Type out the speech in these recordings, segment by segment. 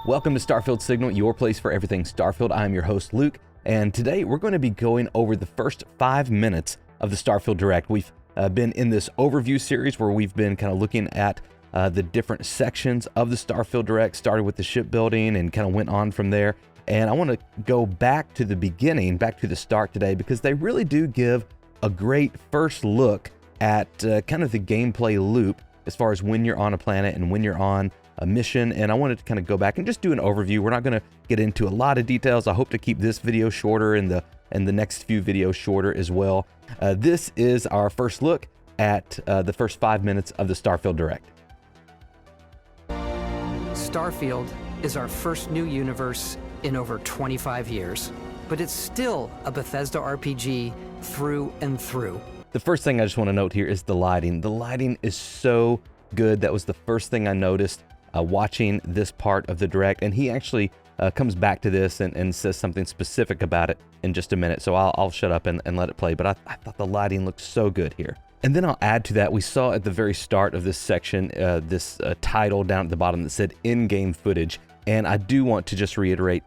Welcome to Starfield Signal, your place for everything Starfield. I'm your host, Luke, and today we're going to be going over the first 5 minutes of the Starfield Direct. We've been in this overview series where we've been kind of looking at the different sections of the Starfield Direct, started with the shipbuilding and kind of went on from there. And I want to go back to the beginning, back to the start today, because they really do give a great first look at kind of the gameplay loop as far as when you're on a planet and when you're on a mission. And I wanted to kind of go back and just do an overview. We're not going to get into a lot of details. I hope to keep this video shorter and the next few videos shorter as well. This is our first look at the first 5 minutes of the Starfield Direct. Starfield is our first new universe in over 25 years, but it's still a Bethesda RPG through and through. The first thing I just want to note here is the lighting. The lighting is so good. That was the first thing I noticed watching this part of the Direct, and he actually comes back to this and says something specific about it in just a minute, so I'll shut up and let it play, but I thought the lighting looked so good here. And then I'll add to that, we saw at the very start of this section, this title down at the bottom that said in-game footage. And I do want to just reiterate,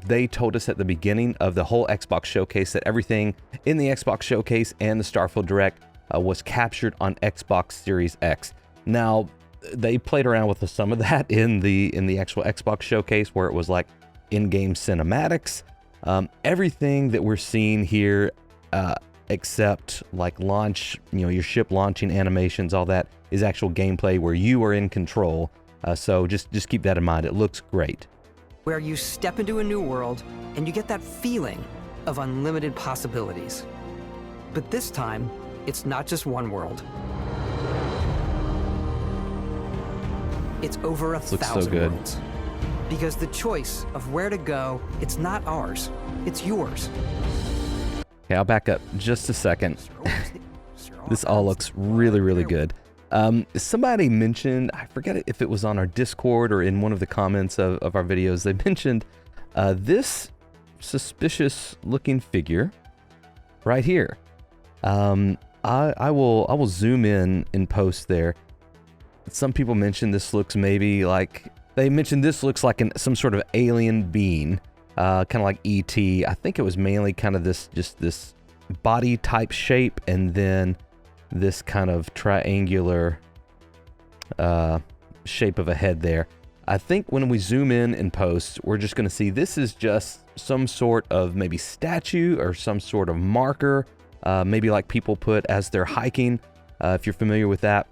they told us at the beginning of the whole Xbox Showcase that everything in the Xbox Showcase and the Starfield Direct was captured on Xbox Series X. Now, they played around with some of that in the actual Xbox Showcase, where it was like in-game cinematics. Everything that we're seeing here, except like launch, your ship launching animations, all that is actual gameplay where you are in control. So just keep that in mind. It looks great. Where you step into a new world and you get that feeling of unlimited possibilities. But this time, it's not just one world. It's over 1,000 worlds. Because the choice of where to go, it's not ours, it's yours. Okay, I'll back up just a second. This all looks really, really good. Somebody mentioned, I forget if it was on our Discord or in one of the comments of our videos, they mentioned this suspicious looking figure right here. I will zoom in post there. Some people mentioned this looks maybe like, they mentioned this looks like some sort of alien being, kind of like E.T. I think it was mainly kind of this body type shape, and then this kind of triangular shape of a head there. I think when we zoom in post, we're just going to see this is just some sort of maybe statue or some sort of marker, maybe like people put as they're hiking, if you're familiar with that.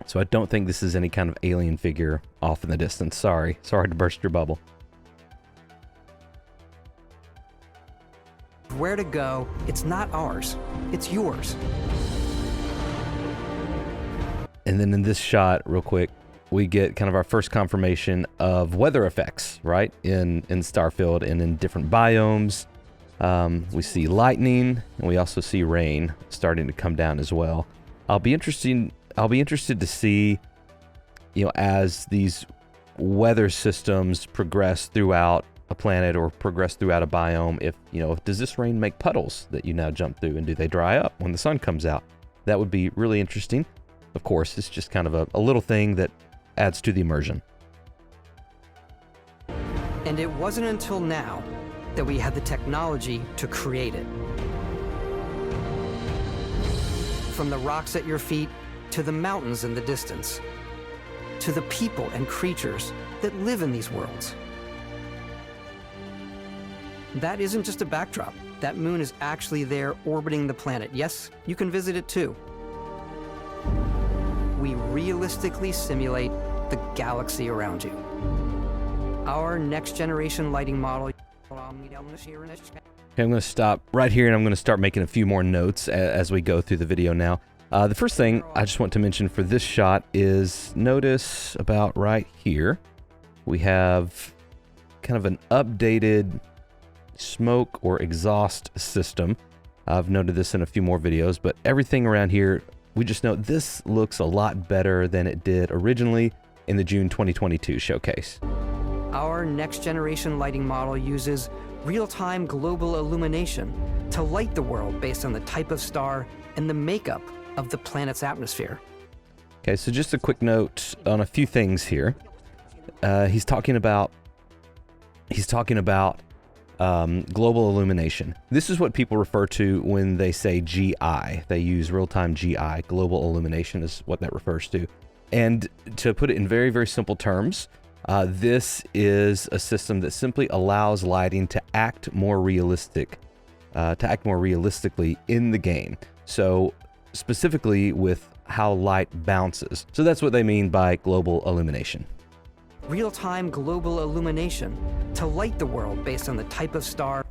So I don't think this is any kind of alien figure off in the distance. Sorry to burst your bubble. Where to go, it's not ours, it's yours. And then in this shot, real quick, we get kind of our first confirmation of weather effects, right? In Starfield and in different biomes. We see lightning, and we also see rain starting to come down as well. I'll be interested to see, as these weather systems progress throughout a planet or progress throughout a biome, if does this rain make puddles that you now jump through, and do they dry up when the sun comes out? That would be really interesting. Of course, it's just kind of a little thing that adds to the immersion. And it wasn't until now that we had the technology to create it. From the rocks at your feet to the mountains in the distance, to the people and creatures that live in these worlds. That isn't just a backdrop. That moon is actually there orbiting the planet. Yes, you can visit it too. We realistically simulate the galaxy around you. Our next generation lighting model. Okay, I'm going to stop right here, and I'm going to start making a few more notes as we go through the video now. The first thing I just want to mention for this shot is, notice about right here, we have kind of an updated smoke or exhaust system. I've noted this in a few more videos, but everything around here, we just know this looks a lot better than it did originally in the June 2022 showcase. Our next generation lighting model uses real-time global illumination to light the world based on the type of star and the makeup of the planet's atmosphere. Okay, so just a quick note on a few things here. He's talking about he's talking about global illumination. This is what people refer to when they say GI. They use real-time GI. Global illumination is what that refers to. And to put it in very, very simple terms, this is a system that simply allows lighting to act more realistically in the game. So specifically with how light bounces. So that's what they mean by global illumination. Real-time global illumination to light the world based on the type of star.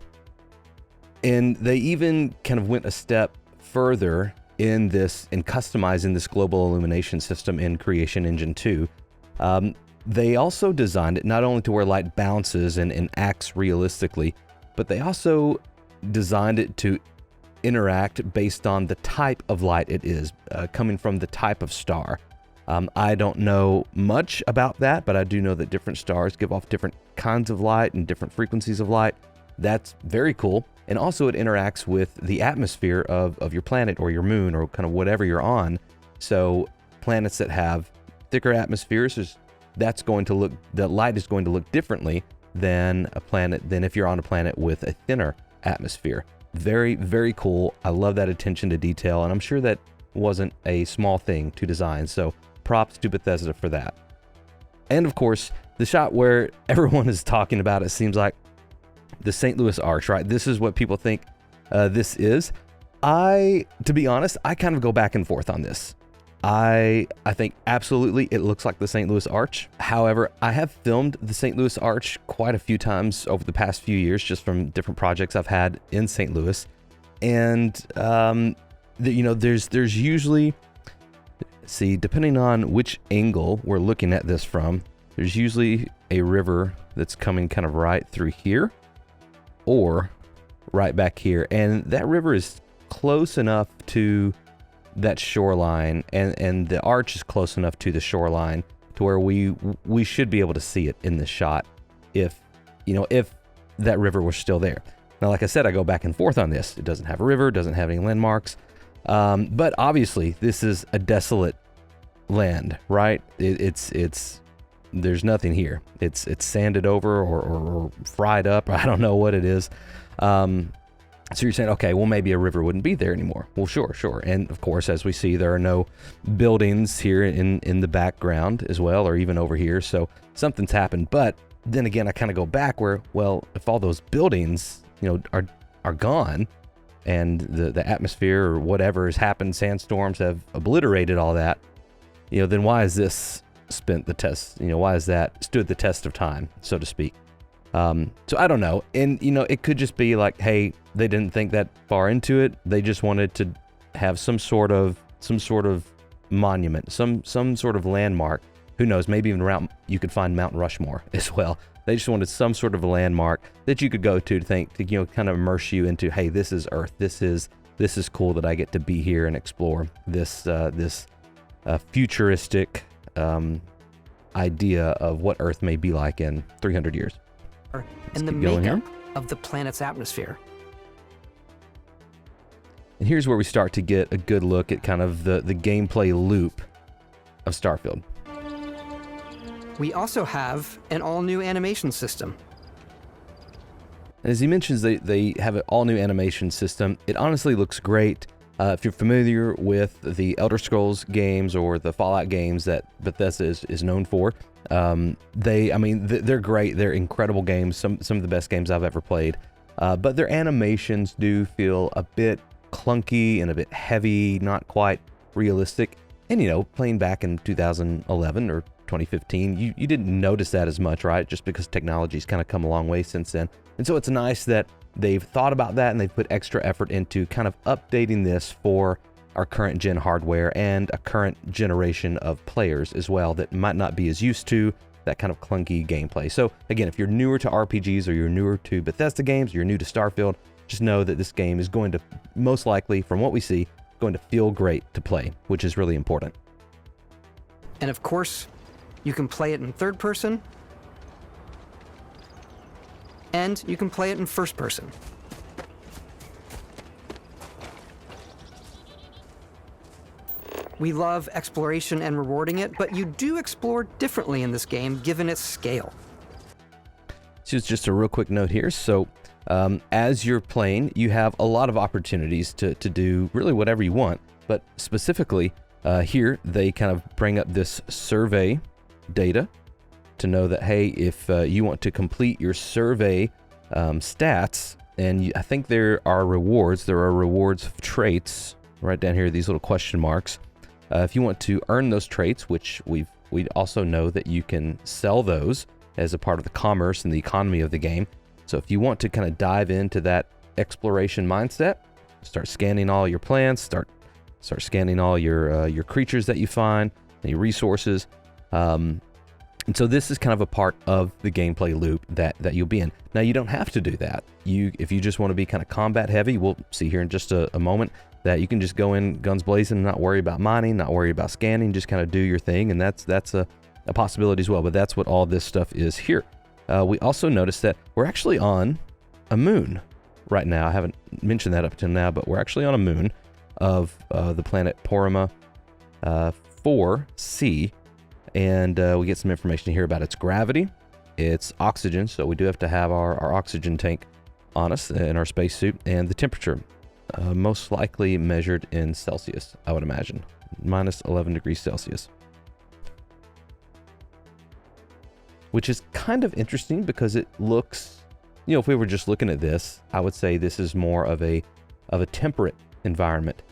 And they even kind of went a step further in customizing this global illumination system in Creation Engine 2. They also designed it not only to where light bounces and acts realistically, but they also designed it to interact based on the type of light it is, coming from the type of star. I don't know much about that, but I do know that different stars give off different kinds of light and different frequencies of light. That's very cool. And also it interacts with the atmosphere of your planet or your moon or kind of whatever you're on. So planets that have thicker atmospheres, the light is going to look differently than if you're on a planet with a thinner atmosphere. Very, very cool. I love that attention to detail, and I'm sure that wasn't a small thing to design. So props to Bethesda for that. And of course, the shot where everyone is talking about, it seems like the St. Louis Arch, right? This is what people think this is. To be honest, I kind of go back and forth on this. I think absolutely it looks like the St. Louis Arch. However, I have filmed the St. Louis Arch quite a few times over the past few years, just from different projects I've had in St. Louis. And, there's usually, depending on which angle we're looking at this from, there's usually a river that's coming kind of right through here or right back here. And that river is close enough to that shoreline, and the arch is close enough to the shoreline to where we should be able to see it in this shot if that river was still there. Now, like I said, I go back and forth on this. It doesn't have a river, doesn't have any landmarks, but obviously this is a desolate land, right? There's nothing here. It's sanded over or fried up. I don't know what it is. So you're saying, okay, well, maybe a river wouldn't be there anymore. Well, sure. And of course, as we see, there are no buildings here in the background as well, or even over here. So something's happened. But then again, I kind of go back where, well, if all those buildings, are gone, and the atmosphere or whatever has happened, sandstorms have obliterated all that, then why is this spent the test? Why is that stood the test of time, so to speak? So I don't know. And, it could just be like, hey, they didn't think that far into it. They just wanted to have some sort of monument, some sort of landmark. Who knows? Maybe even around, you could find Mount Rushmore as well. They just wanted some sort of a landmark that you could go to kind of immerse you into, hey, this is Earth. This is cool that I get to be here and explore this futuristic idea of what Earth may be like in 300 years. And the makeup of the planet's atmosphere. And here's where we start to get a good look at kind of the gameplay loop of Starfield. We also have an all-new animation system. And as he mentions, they have an all-new animation system. It honestly looks great. If you're familiar with the Elder Scrolls games or the Fallout games that Bethesda is known for, they're great. They're incredible games, some of the best games I've ever played. But their animations do feel a bit clunky and a bit heavy, not quite realistic. And, playing back in 2011 or 2015, you didn't notice that as much, right? Just because technology's kind of come a long way since then. And so it's nice that they've thought about that and they've put extra effort into kind of updating this for our current gen hardware and a current generation of players as well that might not be as used to that kind of clunky gameplay. So again, if you're newer to RPGs or you're newer to Bethesda games, you're new to Starfield, just know that this game is going to, most likely, from what we see, going to feel great to play, which is really important. And of course, you can play it in third person, and you can play it in first person. We love exploration and rewarding it, but you do explore differently in this game given its scale. So Just a real quick note here. So as you're playing, you have a lot of opportunities to do really whatever you want. But specifically here, they kind of bring up this survey data to know that, hey, if you want to complete your survey stats, and I think there are rewards of traits right down here, these little question marks. If you want to earn those traits, which we also know that you can sell those as a part of the commerce and the economy of the game. So if you want to kind of dive into that exploration mindset, start scanning all your plants, start scanning all your creatures that you find, any resources. And so this is kind of a part of the gameplay loop that you'll be in. Now, you don't have to do that. If you just want to be kind of combat heavy, we'll see here in just a moment that you can just go in guns blazing and not worry about mining, not worry about scanning, just kind of do your thing. And that's a possibility as well, but that's what all this stuff is here. We also noticed that we're actually on a moon right now. I haven't mentioned that up until now, but we're actually on a moon of the planet Porima 4C, and we get some information here about its gravity, its oxygen, so we do have to have our oxygen tank on us in our spacesuit, and the temperature, most likely measured in Celsius, I would imagine, minus 11 degrees Celsius. Which is kind of interesting because it looks, if we were just looking at this, I would say this is more of a temperate environment.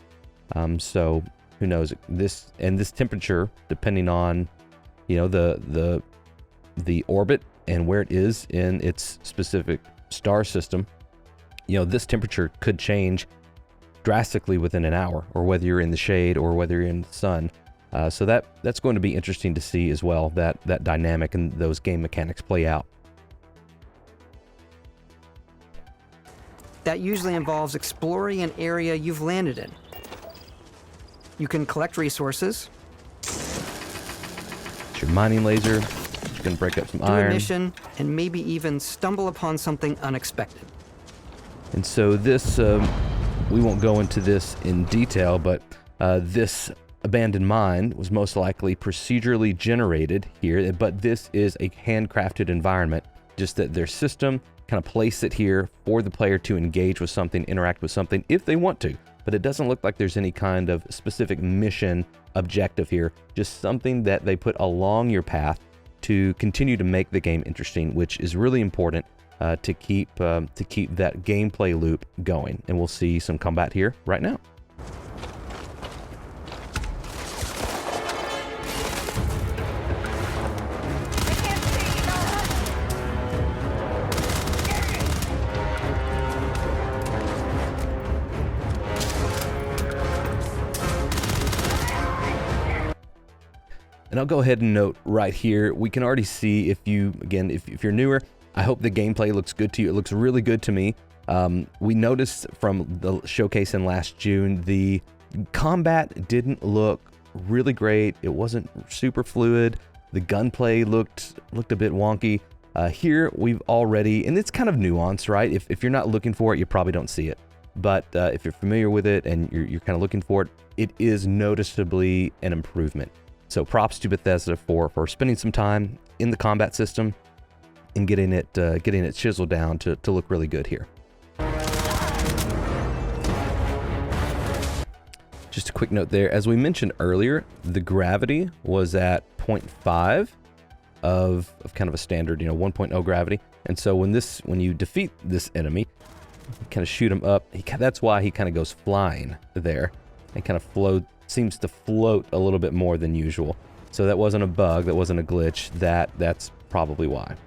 So who knows, this temperature, depending on, the orbit and where it is in its specific star system, this temperature could change drastically within an hour, or whether you're in the shade or whether you're in the sun. So that's going to be interesting to see as well, that dynamic and those game mechanics play out. That usually involves exploring an area you've landed in. You can collect resources. It's your mining laser. You can break up some iron. Do a mission, and maybe even stumble upon something unexpected. And so this, we won't go into this in detail, but this abandoned mine was most likely procedurally generated here, but this is a handcrafted environment, just that their system kind of place it here for the player to engage with something, interact with something if they want to. But it doesn't look like there's any kind of specific mission objective here, just something that they put along your path to continue to make the game interesting, which is really important to keep that gameplay loop going. And we'll see some combat here right now. And I'll go ahead and note right here, we can already see if you're newer, I hope the gameplay looks good to you. It looks really good to me. We noticed from the showcase in last June, the combat didn't look really great. It wasn't super fluid. The gunplay looked a bit wonky. Here we've already, and it's kind of nuanced, right? If you're not looking for it, you probably don't see it. But if you're familiar with it and you're kind of looking for it, it is noticeably an improvement. So props to Bethesda for spending some time in the combat system and getting it chiseled down to look really good here. Just a quick note there, as we mentioned earlier, the gravity was at 0.5 of kind of a standard, 1.0 gravity. And so when you defeat this enemy, you kind of shoot him up. That's why he kind of goes flying there and kind of seems to float a little bit more than usual. So that wasn't a bug, that wasn't a glitch, that's probably why.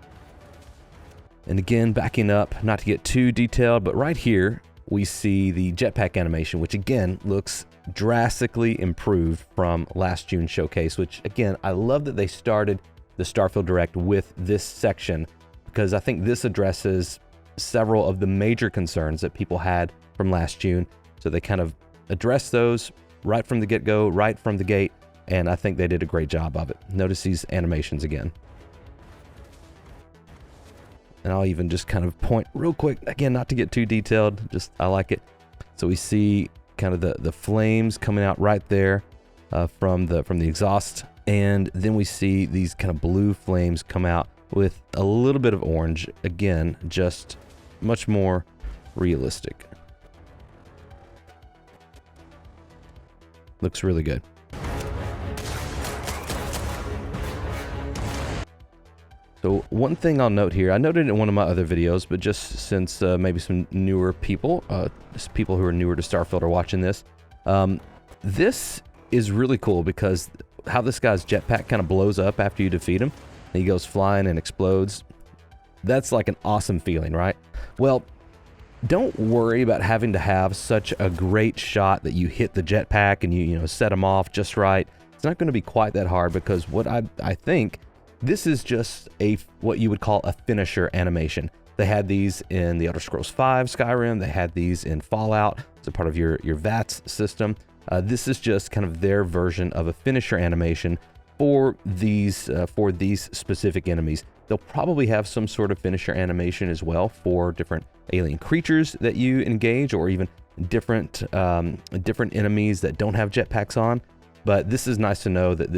And again, backing up, not to get too detailed, but right here we see the jetpack animation, which again looks drastically improved from last June showcase, which again, I love that they started the Starfield Direct with this section, because I think this addresses several of the major concerns that people had from last June. So they kind of addressed those right from the get-go, right from the gate, and I think they did a great job of it. Notice these animations again. And I'll even just kind of point real quick, again, not to get too detailed, just I like it. So we see kind of the flames coming out right there from the exhaust, and then we see these kind of blue flames come out with a little bit of orange. Again, just much more realistic. Looks really good. So one thing I'll note here, I noted in one of my other videos, but just since maybe some newer people, people who are newer to Starfield are watching this, this is really cool because how this guy's jetpack kind of blows up after you defeat him, and he goes flying and explodes. That's like an awesome feeling, right? Well, don't worry about having to have such a great shot that you hit the jetpack and you set him off just right. It's not going to be quite that hard because what I think this is just what you would call a finisher animation. They had these in the Elder Scrolls V Skyrim. They had these in Fallout. It's a part of your VATS system. This is just kind of their version of a finisher animation for these specific enemies. They'll probably have some sort of finisher animation as well for different alien creatures that you engage, or even different enemies that don't have jetpacks on. But this is nice to know that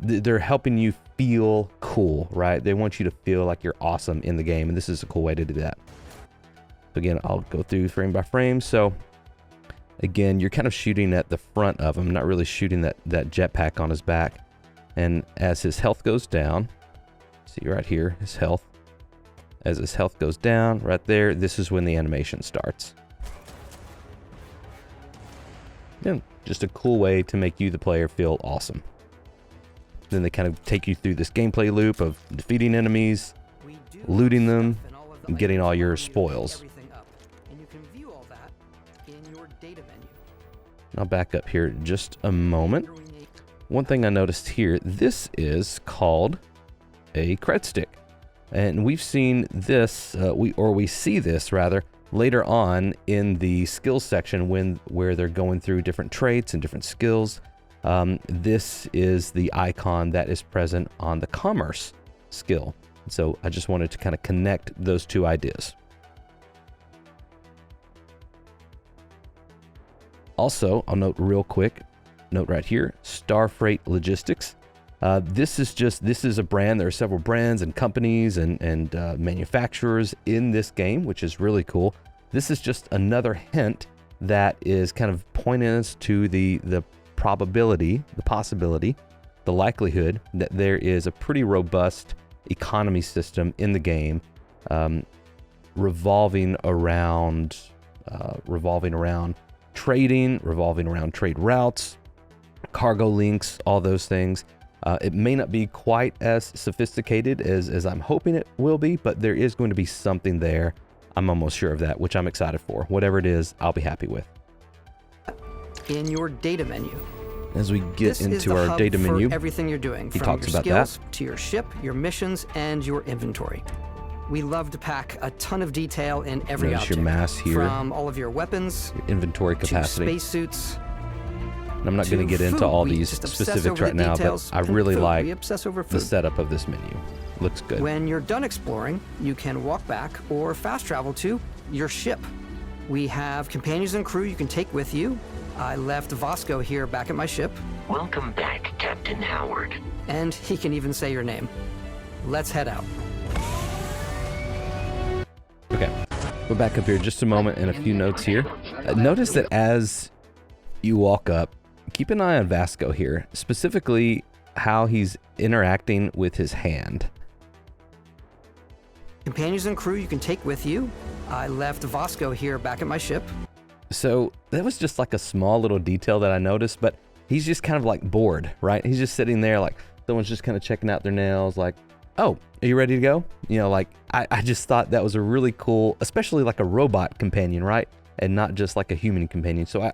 they're helping you feel cool, right? They want you to feel like you're awesome in the game, and this is a cool way to do that. So again, I'll go through frame by frame. So again, you're kind of shooting at the front of him, not really shooting that jetpack on his back. And as his health goes down, see right here, his health. As his health goes down, right there, this is when the animation starts. Yeah, just a cool way to make you, the player, feel awesome. Then they kind of take you through this gameplay loop of defeating enemies, looting them, and getting all your spoils. I'll back up here just a moment. One thing I noticed here, this is called a cred stick. And we've seen this, we see this rather, later on in the skills section where they're going through different traits and different skills. This is the icon that is present on the commerce skill. So I just wanted to kind of connect those two ideas. Also, I'll note real quick, note right here, Starfreight Logistics. This is a brand. There are several brands and companies and manufacturers in this game, which is really cool. This is just another hint that is kind of pointing us to the probability, the possibility, the likelihood that there is a pretty robust economy system in the game, revolving around trading, revolving around trade routes, cargo links, all those things. It may not be quite as sophisticated as I'm hoping it will be, but there is going to be something there. I'm almost sure of that, which I'm excited for. Whatever it is, I'll be happy with. In your data menu. As we get into our data menu, everything you're doing, he from talks your about skills that. to your ship, your missions, and your inventory. We love to pack a ton of detail in every Notice object. your mass here, from all of your weapons, your inventory capacity, to spacesuits. And I'm not going to get into all these specifics right now, but I really like the setup of this menu. Looks good. When you're done exploring, you can walk back or fast travel to your ship. We have companions and crew you can take with you. I left Vasco here back at my ship. Welcome back, Captain Howard. And he can even say your name. Let's head out. Okay, we're back up here just a moment and a few notes here. Notice that as you walk up, keep an eye on Vasco here, specifically how he's interacting with his hand. Companions and crew you can take with you. I left Vasco here back at my ship. So that was just like a small little detail that I noticed, but he's just kind of like bored, right? He's just sitting there like someone's just kind of checking out their nails like, oh, are you ready to go? You know, like I just thought that was a really cool, especially like a robot companion, right? And not just like a human companion. So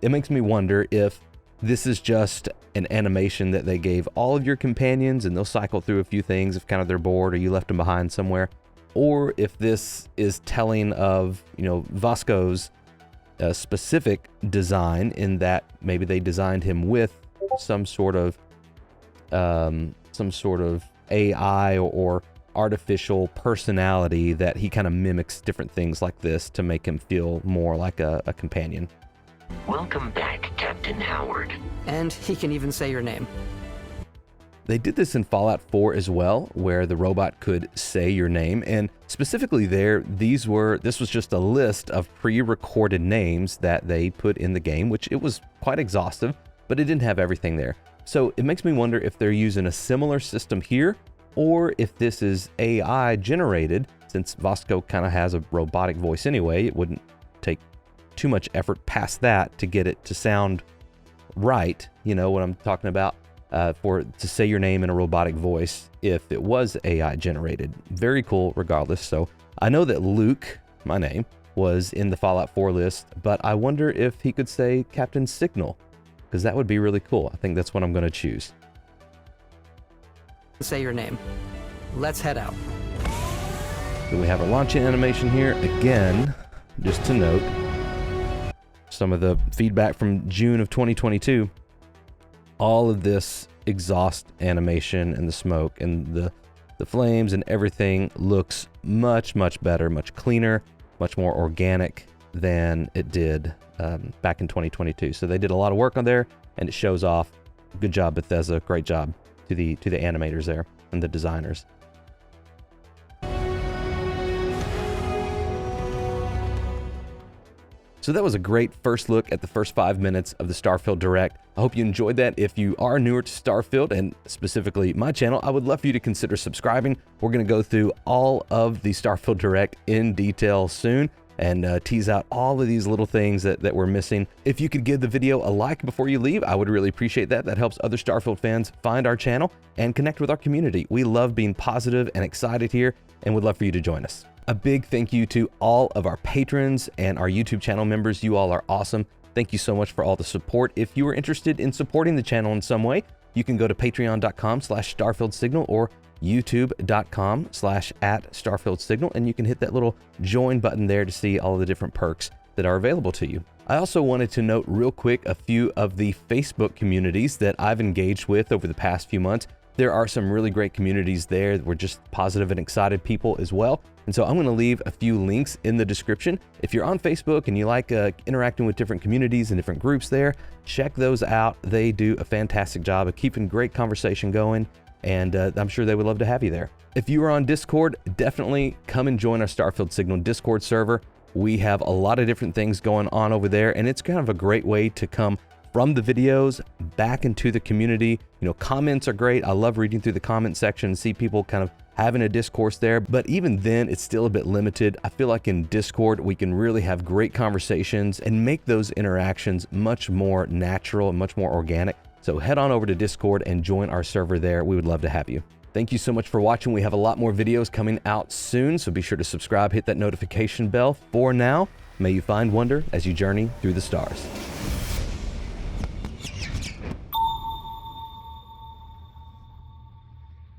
it makes me wonder if this is just an animation that they gave all of your companions and they'll cycle through a few things if kind of they're bored or you left them behind somewhere. Or if this is telling of, you know, Vasco's specific design in that maybe they designed him with some sort of AI or artificial personality that he kind of mimics different things like this to make him feel more like a companion. Welcome back, Captain Howard. And he can even say your name. They did this in Fallout 4 as well, where the robot could say your name, and specifically there, this was just a list of pre-recorded names that they put in the game, which it was quite exhaustive, but it didn't have everything there. So it makes me wonder if they're using a similar system here, or if this is AI generated. Since Vasco kind of has a robotic voice anyway, it wouldn't take too much effort past that to get it to sound right, you know what I'm talking about, to say your name in a robotic voice if it was AI generated. Very cool regardless. So I know that Luke, my name, was in the Fallout 4 list, but I wonder if he could say Captain Signal, because that would be really cool. I think that's what I'm going to choose. Say your name. Let's head out. So we have a launch animation here. Again, just to note, some of the feedback from June of 2022, all of this exhaust animation and the smoke and the flames and everything looks much, much better, much cleaner, much more organic than it did back in 2022. So they did a lot of work on there, and it shows off. Good job, Bethesda. Great job to the animators there and the designers. So that was a great first look at the first 5 minutes of the Starfield Direct. I hope you enjoyed that. If you are newer to Starfield, and specifically my channel, I would love for you to consider subscribing. We're going to go through all of the Starfield Direct in detail soon and tease out all of these little things that we're missing. If you could give the video a like before you leave, I would really appreciate that. That helps other Starfield fans find our channel and connect with our community. We love being positive and excited here, and would love for you to join us. A big thank you to all of our patrons and our YouTube channel members. You all are awesome. Thank you so much for all the support. If you are interested in supporting the channel in some way, you can go to patreon.com/StarfieldSignal or youtube.com/@StarfieldSignal, and you can hit that little join button there to see all of the different perks that are available to you. I also wanted to note real quick a few of the Facebook communities that I've engaged with over the past few months. There are some really great communities there. We're just positive and excited people as well. And so I'm going to leave a few links in the description. If you're on Facebook and you like interacting with different communities and different groups there, check those out. They do a fantastic job of keeping great conversation going, and I'm sure they would love to have you there. If you are on Discord, definitely come and join our Starfield Signal Discord server. We have a lot of different things going on over there, and it's kind of a great way to come from the videos back into the community. You know, comments are great. I love reading through the comment section and see people kind of having a discourse there, but even then it's still a bit limited. I feel like in Discord we can really have great conversations and make those interactions much more natural and much more organic. So head on over to Discord and join our server there. We would love to have you. Thank you so much for watching. We have a lot more videos coming out soon, so be sure to subscribe, hit that notification bell. For now, may you find wonder as you journey through the stars.